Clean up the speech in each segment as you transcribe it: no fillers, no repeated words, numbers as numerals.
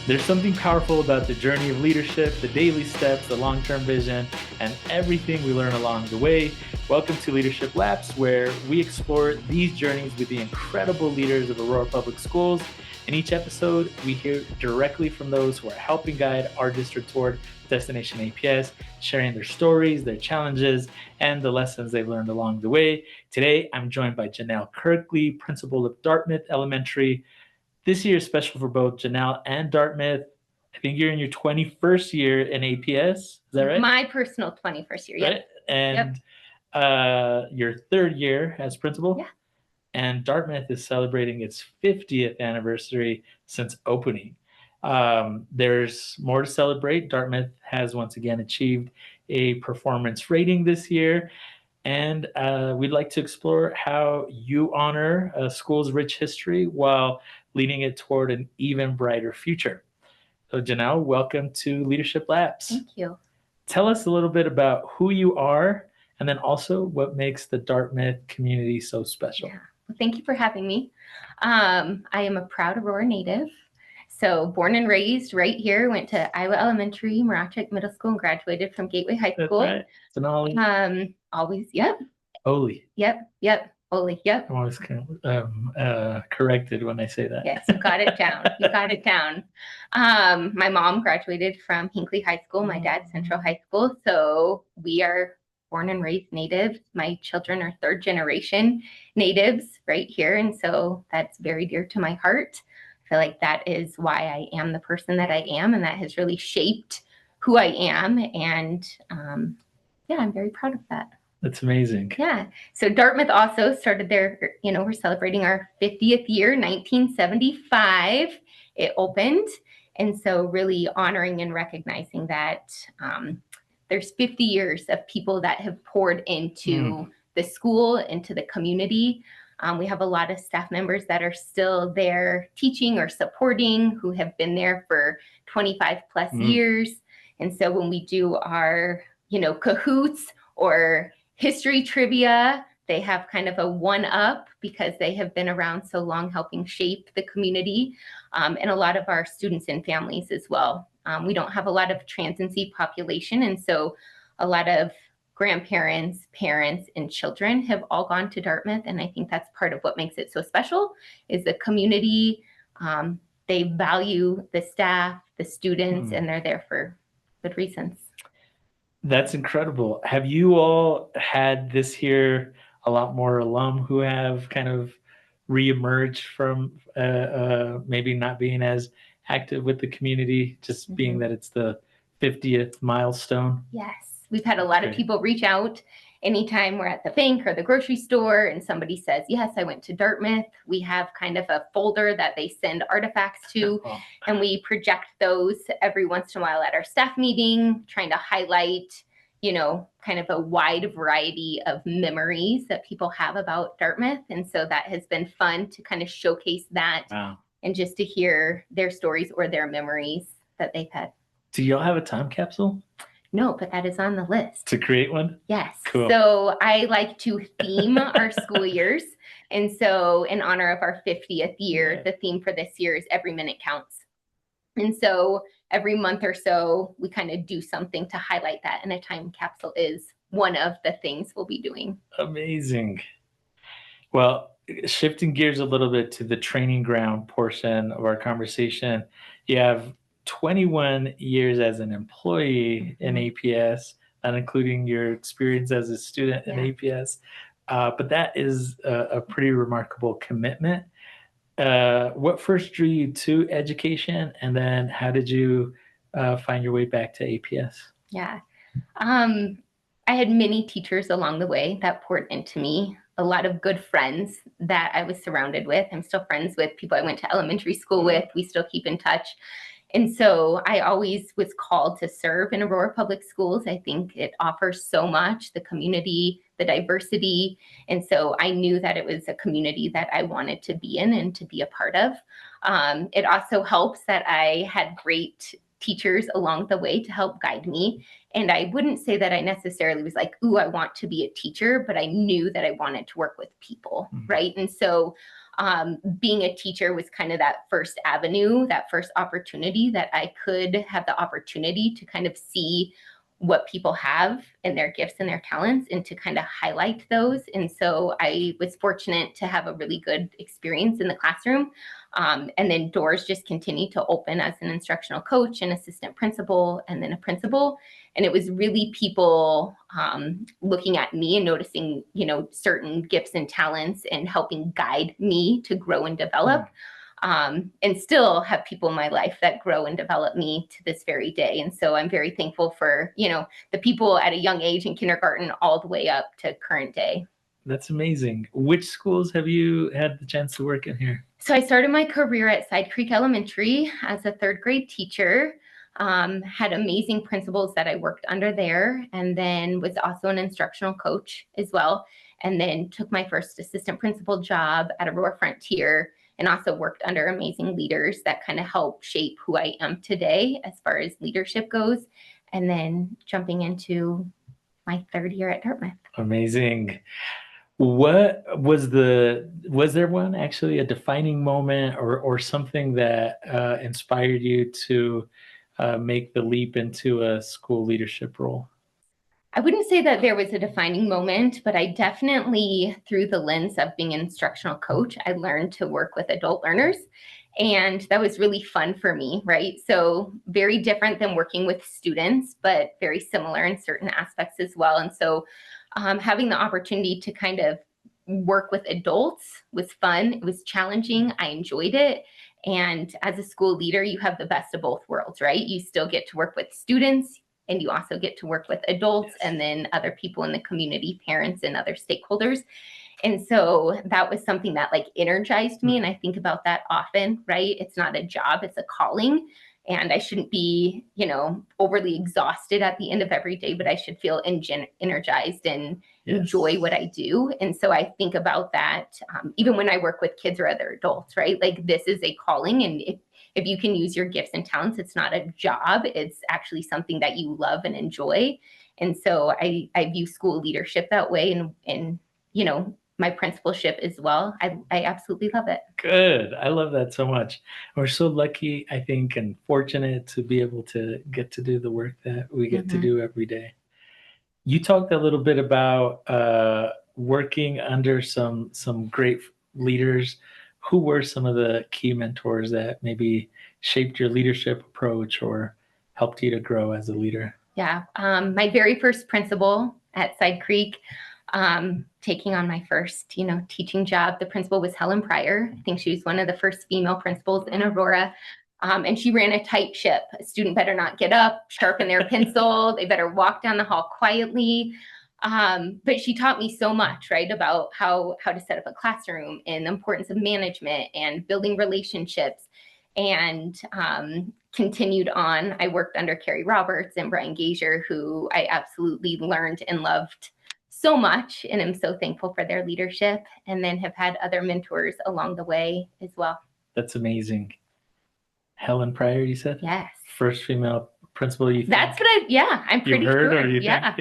There's something powerful about the journey of leadership, the daily steps, the long-term vision, and everything we learn along the way. Welcome to Leadership Labs, where we explore these journeys with the incredible leaders of Aurora Public Schools. In each episode, we hear directly from those who are helping guide our district toward Destination APS, sharing their stories, their challenges, and the lessons they've learned along the way. Today, I'm joined by Janelle Kirkley, principal of Dartmouth Elementary. This year is special for both Janelle and Dartmouth. I think you're in your 21st year in APS. Is that right? My personal 21st year, right? And your third year as principal. Yeah. And Dartmouth is celebrating its 50th anniversary since opening. There's more to celebrate. Dartmouth has once again achieved a performance rating this year. And we'd like to explore how you honor a school's rich history while leading it toward an even brighter future. So Janelle, welcome to Leadership Labs. Thank you. Tell us a little bit about who you are and then also what makes the Dartmouth community so special. Yeah. Well, thank you for having me. I am a proud Aurora native. So born and raised right here, went to Iowa Elementary, Marachek Middle School, and graduated from Gateway High School. That's right. It's an Ollie. Always, yep. Oli. Yep. Oli, yep. I'm always kind of corrected when I say that. Yes, you got it down. My mom graduated from Hinckley High School, my dad Central High School. So we are born and raised natives. My children are third generation natives right here. And so that's very dear to my heart. I feel like that is why I am the person that I am, and that has really shaped who I am. And I'm very proud of that. That's amazing. Yeah. So Dartmouth also started their, we're celebrating our 50th year, 1975. It opened. And so really honoring and recognizing that there's 50 years of people that have poured into the school, into the community. We have a lot of staff members that are still there teaching or supporting, who have been there for 25 plus years. And so when we do our, cahoots or history trivia, they have kind of a one-up because they have been around so long helping shape the community, and a lot of our students and families as well. We don't have a lot of transiency population, and so a lot of grandparents, parents, and children have all gone to Dartmouth, and I think that's part of what makes it so special is the community. They value the staff, the students, and they're there for good reasons. That's incredible. Have you all had this year a lot more alum who have kind of reemerged from maybe not being as active with the community, just being that it's the 50th milestone? Yes. We've had a lot of people reach out anytime we're at the bank or the grocery store and somebody says, yes, I went to Dartmouth. We have kind of a folder that they send artifacts to, and we project those every once in a while at our staff meeting, trying to highlight, kind of a wide variety of memories that people have about Dartmouth. And so that has been fun to kind of showcase that and just to hear their stories or their memories that they've had. Do y'all have a time capsule? No, but that is on the list. To create one? Yes. Cool. So I like to theme our school years. And so in honor of our 50th year, the theme for this year is Every Minute Counts. And so every month or so, we kind of do something to highlight that. And a time capsule is one of the things we'll be doing. Amazing. Well, shifting gears a little bit to the training ground portion of our conversation, you have 21 years as an employee in APS, not including your experience as a student in APS. But that is a pretty remarkable commitment. What first drew you to education, and then how did you find your way back to APS? Yeah. I had many teachers along the way that poured into me, a lot of good friends that I was surrounded with. I'm still friends with people I went to elementary school with. We still keep in touch. And so I always was called to serve in Aurora Public Schools. I think it offers so much, the community, the diversity. And so I knew that it was a community that I wanted to be in and to be a part of. It also helps that I had great teachers along the way to help guide me. And I wouldn't say that I necessarily was like, ooh, I want to be a teacher, but I knew that I wanted to work with people, right? And so being a teacher was kind of that first avenue, that first opportunity that I could have the opportunity to kind of see what people have and their gifts and their talents and to kind of highlight those. And so I was fortunate to have a really good experience in the classroom. And then doors just continued to open as an instructional coach, an assistant principal, and then a principal. And it was really people looking at me and noticing, certain gifts and talents and helping guide me to grow and develop. And still have people in my life that grow and develop me to this very day. And so I'm very thankful for, the people at a young age in kindergarten all the way up to current day. That's amazing. Which schools have you had the chance to work in here? So I started my career at Side Creek Elementary as a third grade teacher. Had amazing principals that I worked under there, and then was also an instructional coach as well. And then took my first assistant principal job at Aurora Frontier, and also worked under amazing leaders that kind of helped shape who I am today as far as leadership goes. And then jumping into my third year at Dartmouth. Amazing. What was there one actually a defining moment or something that inspired you to make the leap into a school leadership role? I wouldn't say that there was a defining moment, but I definitely, through the lens of being an instructional coach, I learned to work with adult learners. And that was really fun for me, right? So very different than working with students, but very similar in certain aspects as well. And so having the opportunity to kind of work with adults was fun. It was challenging. I enjoyed it. And as a school leader, you have the best of both worlds, right? You still get to work with students, and you also get to work with adults and then other people in the community, parents and other stakeholders. And so that was something that energized me. And I think about that often, right? It's not a job, it's a calling. And I shouldn't be, overly exhausted at the end of every day, but I should feel energized and enjoy what I do. And so I think about that even when I work with kids or other adults, right? This is a calling. And if you can use your gifts and talents, it's not a job. It's actually something that you love and enjoy. And so I view school leadership that way, and my principalship as well. I absolutely love it. Good. I love that so much. We're so lucky, I think, and fortunate to be able to get to do the work that we get to do every day. You talked a little bit about working under some great leaders. Who were some of the key mentors that maybe shaped your leadership approach or helped you to grow as a leader? Yeah. My very first principal at Side Creek, taking on my first, teaching job, the principal was Helen Pryor. I think she was one of the first female principals in Aurora. And she ran a tight ship. A student better not get up, sharpen their pencil. They better walk down the hall quietly. But she taught me so much, right, about how to set up a classroom and the importance of management and building relationships, and continued on. I worked under Carrie Roberts and Brian Gazier, who I absolutely learned and loved so much, and I'm so thankful for their leadership, and then have had other mentors along the way as well. That's amazing. Helen Pryor, you said? Yes. First female principal you think? That's what I'm pretty heard, sure. Or you yeah. Think?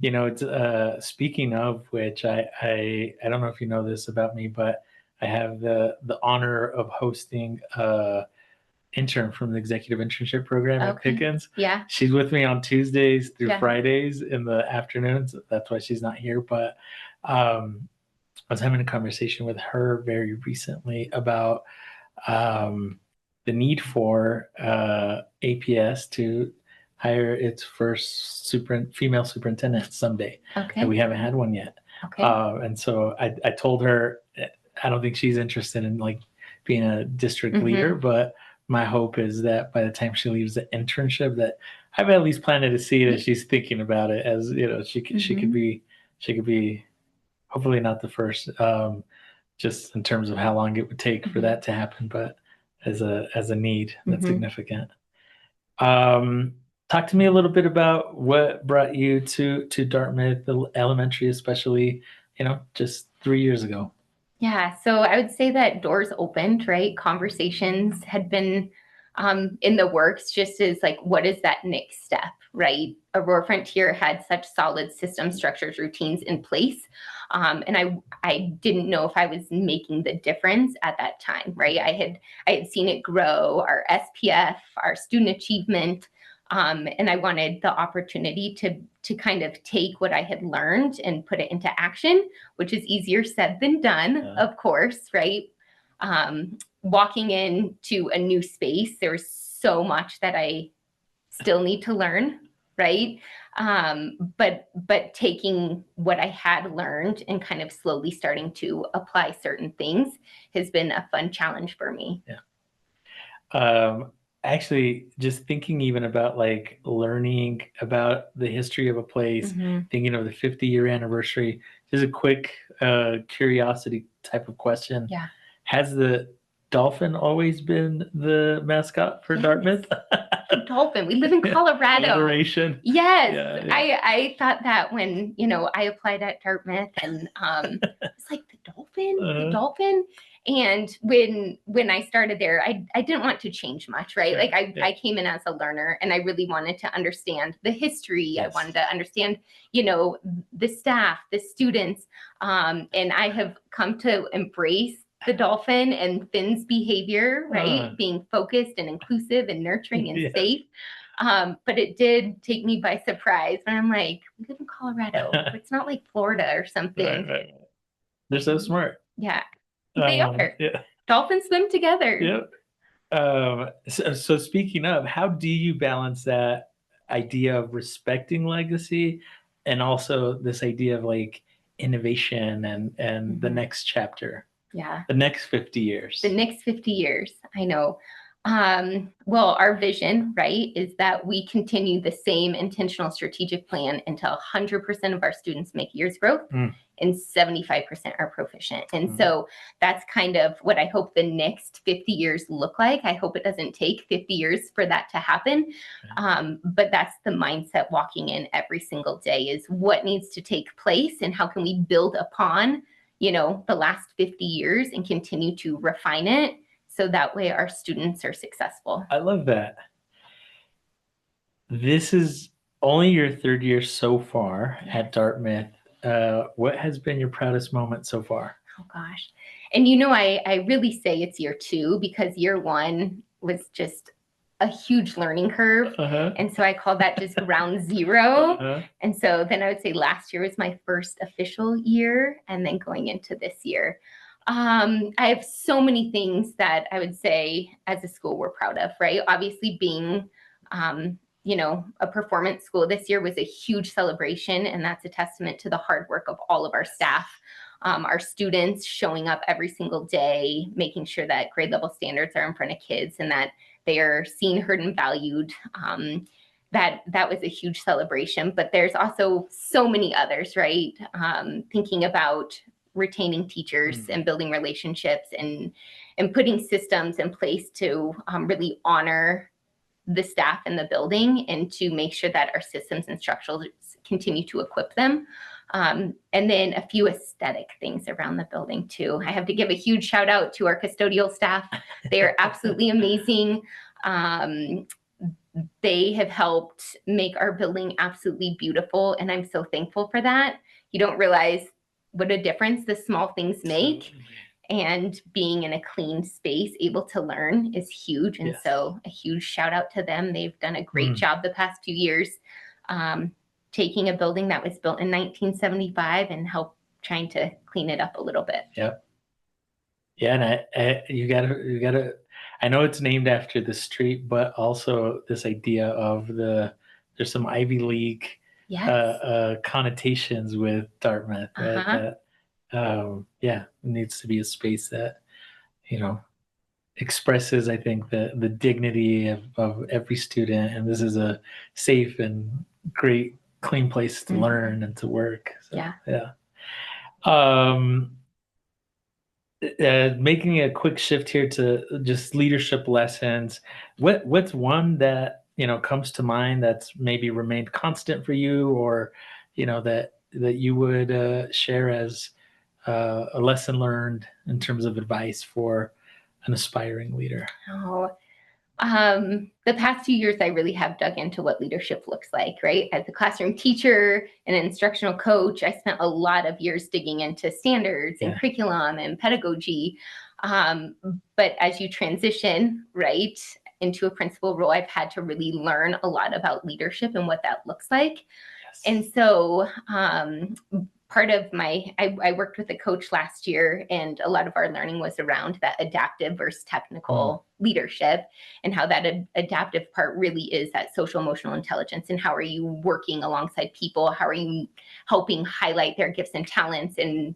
Yeah. It's speaking of which, I don't know if you know this about me, but I have the honor of hosting intern from the executive internship program at Pickens. Yeah. She's with me on Tuesdays through Fridays in the afternoons. That's why she's not here. But I was having a conversation with her very recently about the need for APS to hire its first female superintendent someday. Okay. And we haven't had one yet. Okay. And so I told her, I don't think she's interested in being a district leader, but my hope is that by the time she leaves the internship, that I've at least planted to see that she's thinking about it as, she could be hopefully not the first, just in terms of how long it would take for that to happen, but as a need that's significant. Talk to me a little bit about what brought you to Dartmouth Elementary, especially, just 3 years ago. Yeah, so I would say that doors opened, right? Conversations had been in the works, just as like, what is that next step, right? Aurora Frontier had such solid system structures, routines in place. And I didn't know if I was making the difference at that time, right? I had seen it grow, our SPF, our student achievement, and I wanted the opportunity to kind of take what I had learned and put it into action, which is easier said than done, of course, right? Walking into a new space, there's so much that I still need to learn, right? But taking what I had learned and kind of slowly starting to apply certain things has been a fun challenge for me. Yeah. Actually, just thinking even about like learning about the history of a place, thinking of the 50-year anniversary, just a quick curiosity type of question. Yeah. Has the dolphin always been the mascot for Dartmouth? The dolphin. We live in Colorado. Alliteration. Yes. Yeah. I thought that when, I applied at Dartmouth, and it's like the dolphin. And when I started there, I didn't want to change much, right? Sure. Like I came in as a learner, and I really wanted to understand the history. Yes. I wanted to understand, the staff, the students. And I have come to embrace the dolphin and Finn's behavior, right? Being focused and inclusive and nurturing and safe. But it did take me by surprise when I'm like, we live in Colorado. It's not like Florida or something. Right. They're so smart. Yeah, they are. Yeah. Dolphins swim together. Yep. So speaking of, how do you balance that idea of respecting legacy and also this idea of like innovation and the next chapter? Yeah. The next 50 years. The next 50 years. I know. Well, our vision, right, is that we continue the same intentional strategic plan until 100% of our students make years growth and 75% are proficient. And so that's kind of what I hope the next 50 years look like. I hope it doesn't take 50 years for that to happen. But that's the mindset walking in every single day, is what needs to take place and how can we build upon the last 50 years and continue to refine it so that way our students are successful. I love that. This is only your third year so far at Dartmouth. What has been your proudest moment so far? Oh gosh. And I really say it's year 2, because year 1 was just a huge learning curve. And so I call that just ground zero. And so then I would say last year was my first official year, and then going into this year. I have so many things that I would say as a school we're proud of, right? Obviously being, a performance school this year was a huge celebration, and that's a testament to the hard work of all of our staff. Our students showing up every single day, making sure that grade level standards are in front of kids and that they are seen, heard, and valued. That was a huge celebration, but there's also so many others, right? Thinking about retaining teachers and building relationships and putting systems in place to really honor the staff in the building and to make sure that our systems and structures continue to equip them. And then a few aesthetic things around the building too. I have to give a huge shout out to our custodial staff. They are absolutely amazing. They have helped make our building absolutely beautiful, and I'm so thankful for that. You don't realize what a difference the small things make. And being in a clean space, able to learn, is huge. And so a huge shout out to them. They've done a great job the past few years, taking a building that was built in 1975 and help trying to clean it up a little bit. Yep. Yeah, and you gotta. I know it's named after the street, but also this idea of there's some Ivy League connotations with Dartmouth. Right? It needs to be a space that expresses, I think, the dignity of every student, and this is a safe and great, clean place to learn and to work. So, making a quick shift here to just leadership lessons. What's one that comes to mind that's maybe remained constant for you, or that you would share as a lesson learned in terms of advice for an aspiring leader? Oh, The past 2 years, I really have dug into what leadership looks like, right? As a classroom teacher and an instructional coach, I spent a lot of years digging into standards and curriculum and pedagogy. But as you transition, right, into a principal role, I've had to really learn a lot about leadership and what that looks like. And so part of I worked with a coach last year, and a lot of our learning was around that adaptive versus technical leadership, and how that adaptive part really is that social emotional intelligence, and how are you working alongside people? How are you helping highlight their gifts and talents, and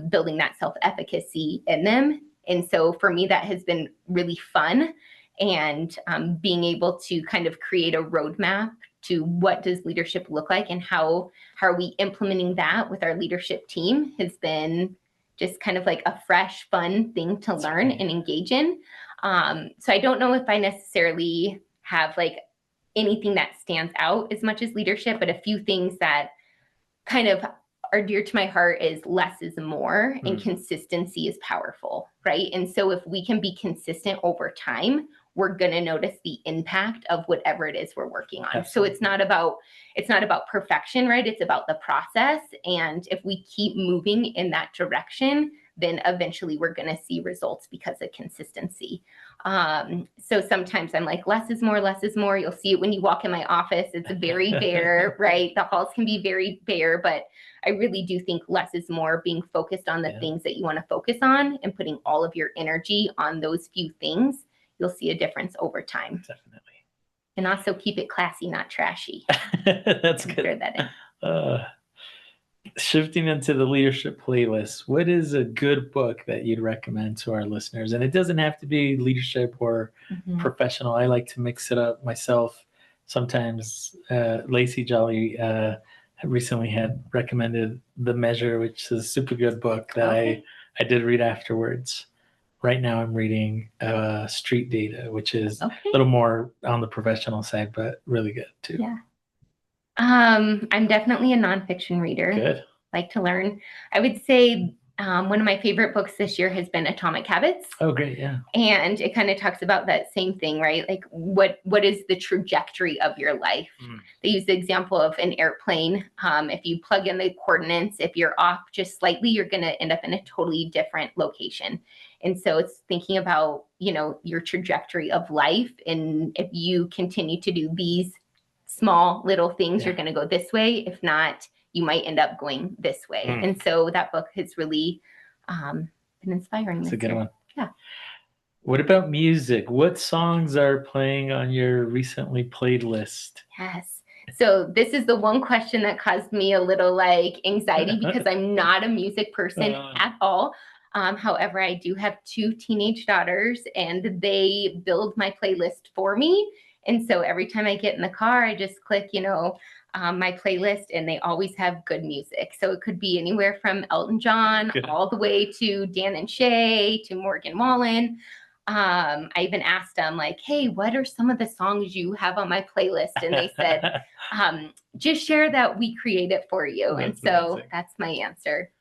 building that self-efficacy in them? And so for me, that has been really fun, and being able to kind of create a roadmap to what does leadership look like, and how are we implementing that with our leadership team has been just kind of like a fresh, fun thing to learn and engage in. So I don't know if I necessarily have like anything that stands out as much as leadership, but a few things that kind of are dear to my heart is less is more, and consistency is powerful, right? And so if we can be consistent over time, we're going to notice the impact of whatever it is we're working on. Absolutely. So it's not about perfection, right? It's about the process. And if we keep moving in that direction, then eventually we're going to see results because of consistency. So sometimes I'm like, less is more, less is more. You'll see it when you walk in my office. It's very bare, right? The halls can be very bare, but I really do think less is more, being focused on the things that you want to focus on and putting all of your energy on those few things. You'll see a difference over time. Definitely. And also keep it classy, not trashy. That's good. Throw that in. Shifting into the leadership playlist, what is a good book that you'd recommend to our listeners? And it doesn't have to be leadership or professional. I like to mix it up myself. Sometimes Lacey Jolly recently had recommended The Measure, which is a super good book that I did read afterwards. Right now I'm reading Street Data, which is a little more on the professional side, but really good too. Yeah. I'm definitely a nonfiction reader. Good. Like to learn. I would say one of my favorite books this year has been Atomic Habits. Oh, great. Yeah. And it kind of talks about that same thing, right? Like what is the trajectory of your life? They use the example of an airplane. If you plug in the coordinates, if you're off just slightly, you're going to end up in a totally different location. And so it's thinking about, your trajectory of life. And if you continue to do these small little things, you're going to go this way. If not, you might end up going this way. And so that book has really been inspiring. That's a good one. Yeah. What about music? What songs are playing on your recently played list? Yes. So this is the one question that caused me a little anxiety because I'm not a music person at all. However, I do have 2 teenage daughters, and they build my playlist for me. And so every time I get in the car, I just click, my playlist, and they always have good music. So it could be anywhere from Elton John all the way to Dan and Shay to Morgan Wallen. I even asked them hey, what are some of the songs you have on my playlist? And they said, just share that we create it for you. That's amazing. That's my answer.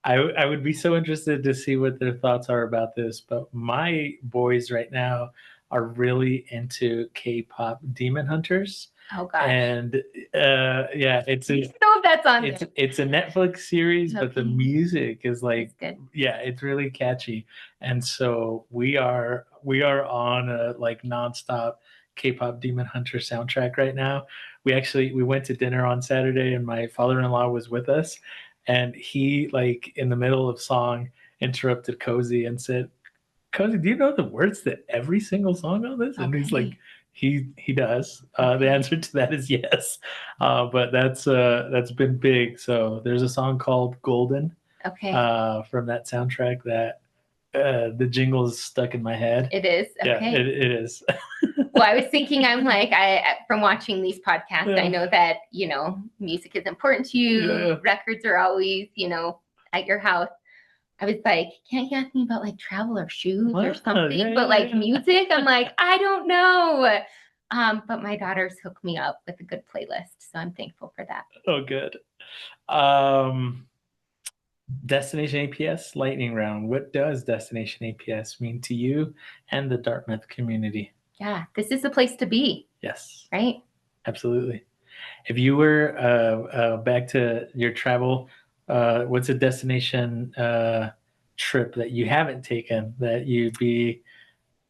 I would be so interested to see what their thoughts are about this, but my boys right now are really into K-pop Demon Hunters. Oh gosh. And it's that's on there. It's a Netflix series, but the music is good. Yeah, it's really catchy. And so we are on a nonstop K-pop Demon Hunter soundtrack right now. We went to dinner on Saturday, and my father-in-law was with us, and he in the middle of song interrupted Cozy and said, "Cozy, do you know the words to every single song on this?" And he's like, he does. The answer to that is yes. But that's been big. So there's a song called Golden from that soundtrack that the jingle is stuck in my head. It is? Okay. Yeah, it is. Well, I was thinking, from watching these podcasts, I know that, music is important to you. Yeah. Records are always, at your house. I was like, can't you ask me about travel or shoes or something? Yeah, but music, I'm I don't know. But my daughters hook me up with a good playlist, so I'm thankful for that. Oh, good. Destination APS lightning round. What does Destination APS mean to you and the Dartmouth community? Yeah, this is the place to be, Yes, right? absolutely. If you were back to your travel, what's a destination trip that you haven't taken that you'd be,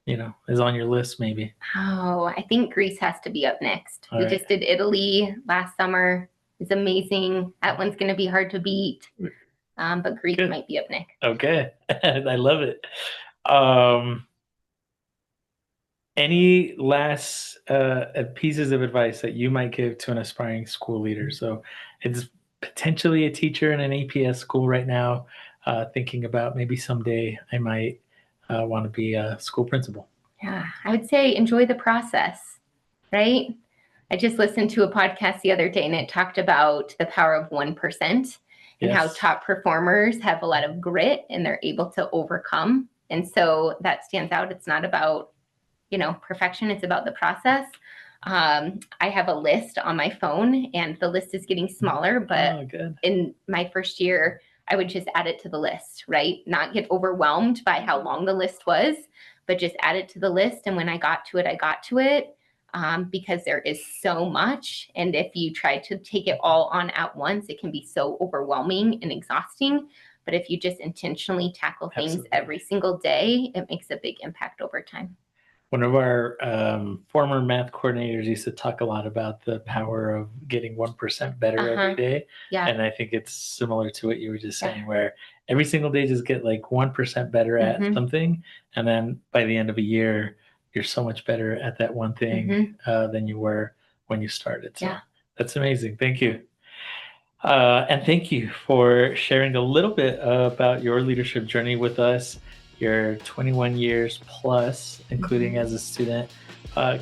is on your list maybe? Oh, I think Greece has to be up next. All We right. just did Italy last summer. It's amazing. That one's going to be hard to beat. But Greece Good. might be up next. Okay. I love it. Um, any last pieces of advice that you might give to an aspiring school leader? So it's potentially a teacher in an APS school right now, thinking about maybe someday I might want to be a school principal. Yeah, I would say enjoy the process, right? I just listened to a podcast the other day and it talked about the power of 1% and how Yes. top performers have a lot of grit and they're able to overcome. And so that stands out. It's not about, perfection, it's about the process. I have a list on my phone and the list is getting smaller, but Oh, good. in my first year, I would just add it to the list, right? Not get overwhelmed by how long the list was, but just add it to the list. And when I got to it, because there is so much. And if you try to take it all on at once, it can be so overwhelming and exhausting. But if you just intentionally tackle things Absolutely. every single day, it makes a big impact over time. One of our former math coordinators used to talk a lot about the power of getting 1% better every day. Yeah. And I think it's similar to what you were just Yeah. saying, where every single day just get like 1% better at something. And then by the end of a year, you're so much better at that one thing than you were when you started. So Yeah. that's amazing. Thank you. And thank you for sharing a little bit about your leadership journey with us, your 21 years plus, including as a student,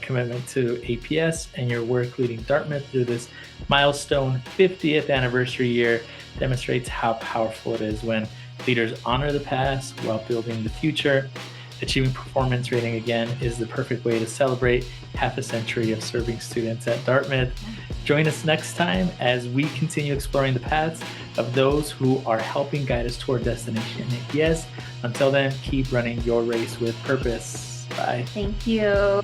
commitment to APS, and your work leading Dartmouth through this milestone 50th anniversary year demonstrates how powerful it is when leaders honor the past while building the future. Achieving performance rating again is the perfect way to celebrate half a century of serving students at Dartmouth. Join us next time as we continue exploring the paths of those who are helping guide us toward destination APS. Until then, keep running your race with purpose. Bye. Thank you.